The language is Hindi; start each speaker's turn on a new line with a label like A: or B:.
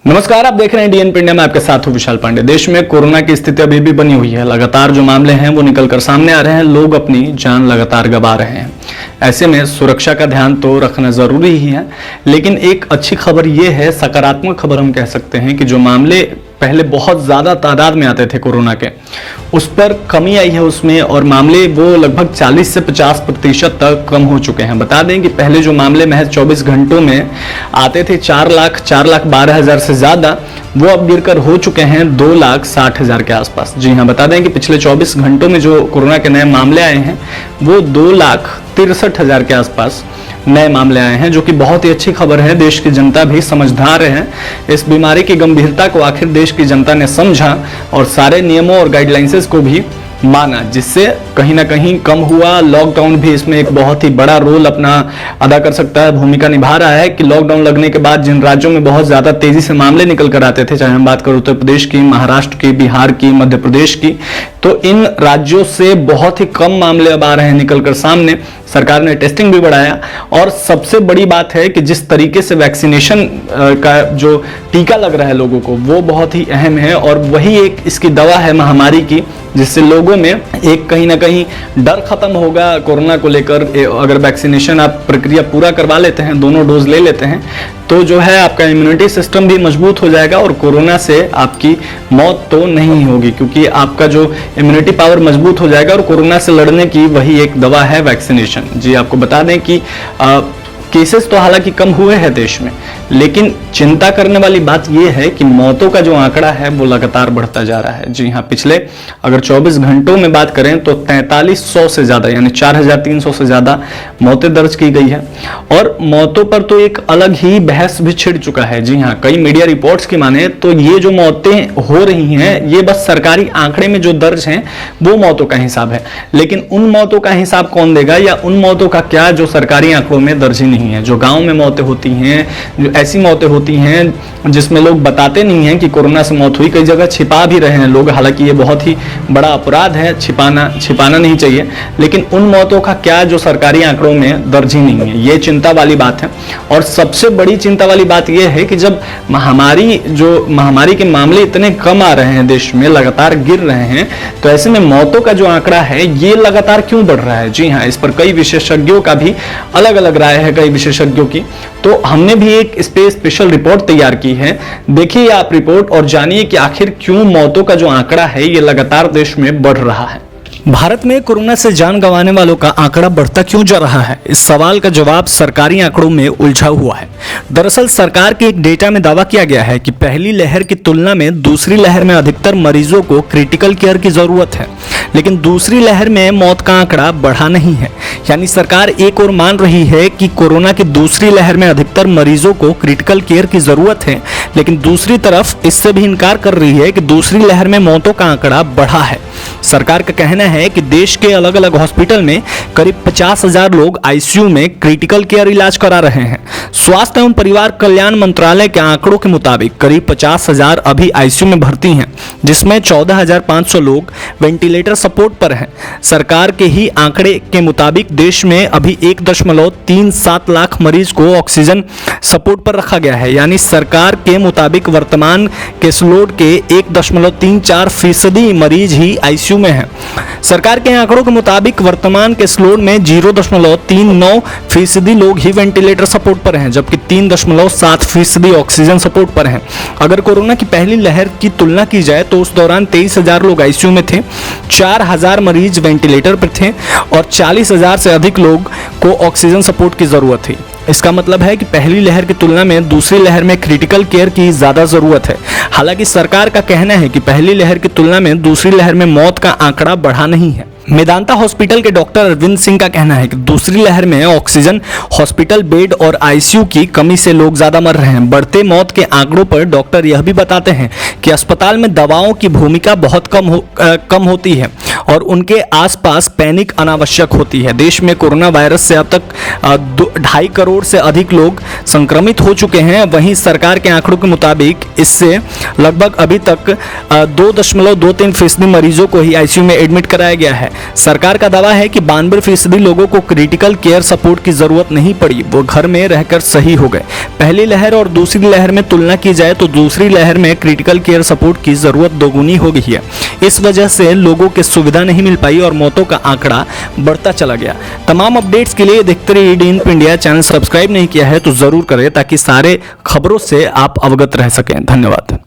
A: नमस्कार, आप देख रहे हैं डीएनपी इंडिया में, आपके साथ हूं विशाल पांडे। देश में कोरोना की स्थिति अभी भी बनी हुई है। लगातार जो मामले हैं वो निकलकर सामने आ रहे हैं। लोग अपनी जान लगातार गंवा रहे हैं। ऐसे में सुरक्षा का ध्यान तो रखना जरूरी ही है, लेकिन एक अच्छी खबर ये है, सकारात्मक खबर हम कह सकते हैं कि जो मामले पहले बहुत ज्यादा तादाद में आते थे कोरोना के, उस पर कमी आई है उसमें, और मामले वो लगभग 40 से 50% तक कम हो चुके हैं। बता दें कि पहले जो मामले महज 24 घंटों में आते थे 4,12,000 से ज्यादा, वो अब गिरकर हो चुके हैं 2,60,000 के आसपास। जी हाँ, बता दें कि पिछले 24 घंटों में जो कोरोना के नए मामले आए हैं वो 2,63,000 के आसपास नए मामले आए हैं, जो कि बहुत ही अच्छी खबर है। देश की जनता भी समझदार है। इस बीमारी की गंभीरता को आखिर देश की जनता ने समझा और सारे नियमों और गाइडलाइंसेस को भी माना, जिससे कहीं ना कहीं कम हुआ। लॉकडाउन भी इसमें एक बहुत ही बड़ा रोल अपना अदा कर सकता है, भूमिका निभा रहा है कि लॉकडाउन लगने के बाद जिन राज्यों में बहुत ज्यादा तेजी से मामले निकल कर आते थे, चाहे हम बात करें उत्तर प्रदेश की, महाराष्ट्र की, बिहार की, मध्य प्रदेश की, तो इन राज्यों से बहुत ही कम मामले अब आ रहे हैं निकलकर सामने। सरकार ने टेस्टिंग भी बढ़ाया, और सबसे बड़ी बात है कि जिस तरीके से वैक्सीनेशन का जो टीका लग रहा है लोगों को, वो बहुत ही अहम है, और वही एक इसकी दवा है महामारी की, जिससे लोगों में एक कहीं ना कहीं डर खत्म होगा कोरोना को लेकर। अगर वैक्सीनेशन आप प्रक्रिया पूरा करवा लेते हैं, दोनों डोज ले लेते हैं, तो जो है आपका इम्यूनिटी सिस्टम भी मजबूत हो जाएगा और कोरोना से आपकी मौत तो नहीं होगी, क्योंकि आपका जो इम्यूनिटी पावर मजबूत हो जाएगा, और कोरोना से लड़ने की वही एक दवा है वैक्सीनेशन। जी, आपको बता दें कि केसेस तो हालांकि कम हुए हैं देश में, लेकिन चिंता करने वाली बात यह है कि मौतों का जो आंकड़ा है वो लगातार बढ़ता जा रहा है। जी हाँ, पिछले अगर 24 घंटों में बात करें तो 4300 से ज्यादा, यानी 4300 से ज्यादा मौतें दर्ज की गई है, और मौतों पर तो एक अलग ही बहस भी छिड़ चुका है। जी हाँ, कई मीडिया रिपोर्ट्स की माने तो ये जो मौतें हो रही हैं, ये बस सरकारी आंकड़े में जो दर्ज हैं वो मौतों का हिसाब है, लेकिन उन मौतों का हिसाब कौन देगा, या उन मौतों का क्या जो सरकारी आंकड़ों में दर्ज ही नहीं है। जो गांव में मौतें होती हैं, जो ऐसी मौतें होती हैं जिसमें लोग बताते नहीं हैं कि कोरोना से मौत हुई, कई जगह छिपा भी रहे हैं लोग, हालांकि ये बहुत ही बड़ा अपराध है, छिपाना नहीं चाहिए, लेकिन उन मौतों का क्या जो सरकारी आंकड़ों में दर्ज ही नहीं है, ये चिंता वाली बात है। और सबसे बड़ी चिंता वाली बात यह है कि जब महामारी के मामले इतने कम आ रहे हैं देश में, लगातार गिर रहे हैं, तो ऐसे में मौतों का जो आंकड़ा है ये लगातार क्यों बढ़ रहा है। जी हाँ, इस पर कई विशेषज्ञों का भी अलग अलग राय है, कई विशेषज्ञों की। तो हमने भी एक इस पे स्पेशल रिपोर्ट तैयार की है। देखिए आप रिपोर्ट और जानिए कि आखिर क्यों मौतों का जो आंकड़ा है ये लगातार देश में बढ़ रहा है। भारत में कोरोना से जान गंवाने वालों का आंकड़ा बढ़ता क्यों जा रहा है, इस सवाल का जवाब सरकारी आंकड़ों में उलझा हुआ है। दरअसल सरकार के एक डेटा में दावा किया गया है कि पहली लहर की तुलना में दूसरी लहर में अधिकतर मरीजों को क्रिटिकल केयर की जरूरत है, लेकिन दूसरी लहर में मौत का आंकड़ा बढ़ा नहीं है। यानी सरकार एक ओर मान रही है कि कोरोना की दूसरी लहर में अधिकतर मरीजों को क्रिटिकल केयर की जरूरत है, लेकिन दूसरी तरफ इससे भी इनकार कर रही है कि दूसरी लहर में मौतों का आंकड़ा बढ़ा है। सरकार का कहना है कि देश के अलग अलग हॉस्पिटल में करीब 50,000 लोग आईसीयू में क्रिटिकल केयर इलाज करा रहे हैं। स्वास्थ्य एवं परिवार कल्याण मंत्रालय के आंकड़ों के मुताबिक करीब 50,000 अभी आईसीयू में भर्ती हैं, जिसमें 14,500 लोग वेंटिलेटर सपोर्ट पर हैं। सरकार के ही आंकड़े के मुताबिक देश में अभी 1.37 लाख मरीज को ऑक्सीजन सपोर्ट पर रखा गया है। यानी सरकार के मुताबिक वर्तमान केसलोड के 1.34% मरीज ही आईसीयू में हैं। सरकार के आंकड़ों के मुताबिक वर्तमान केसलोड में 0.39% लोग ही वेंटिलेटर सपोर्ट पर हैं, जबकि 3.7% ऑक्सीजन सपोर्ट पर हैं। अगर कोरोना की पहली लहर की तुलना की जाए तो उस दौरान 23,000 लोग आईसीयू में थे, 4,000 मरीज वेंटिलेटर पर थे, और 40,000 से अधिक लोग को ऑक्सीजन सपोर्ट की जरूरत थी। इसका मतलब है कि पहली लहर की तुलना में दूसरी लहर में क्रिटिकल केयर की ज्यादा जरूरत है। हालांकि सरकार का कहना है कि पहली लहर की तुलना में दूसरी लहर में मौत का आंकड़ा बढ़ा नहीं है। मेदांता हॉस्पिटल के डॉक्टर अरविंद सिंह का कहना है कि दूसरी लहर में ऑक्सीजन, हॉस्पिटल बेड और आईसीयू की कमी से लोग ज्यादा मर रहे हैं। बढ़ते मौत के आंकड़ों पर डॉक्टर यह भी बताते हैं कि अस्पताल में दवाओं की भूमिका बहुत कम होती है, और उनके आसपास पैनिक अनावश्यक होती है। देश में कोरोना वायरस से अब तक 2.5 करोड़ से अधिक लोग संक्रमित हो चुके हैं। वहीं सरकार के आंकड़ों के मुताबिक इससे लगभग अभी तक 2.23% मरीजों को ही आईसीयू में एडमिट कराया गया है। सरकार का दावा है कि 92% लोगों को क्रिटिकल केयर सपोर्ट की जरूरत नहीं पड़ी, वो घर में रहकर सही हो गए। पहली लहर और दूसरी लहर में तुलना की जाए तो दूसरी लहर में क्रिटिकल केयर सपोर्ट की जरूरत दोगुनी हो गई है। इस वजह से लोगों को सुविधा नहीं मिल पाई और मौतों का आंकड़ा बढ़ता चला गया। तमाम अपडेट्स के लिए देखते रहिए ईडी इंडिया। चैनल सब्सक्राइब नहीं किया है तो जरूर करें ताकि सारे खबरों से आप अवगत रह सकें। धन्यवाद।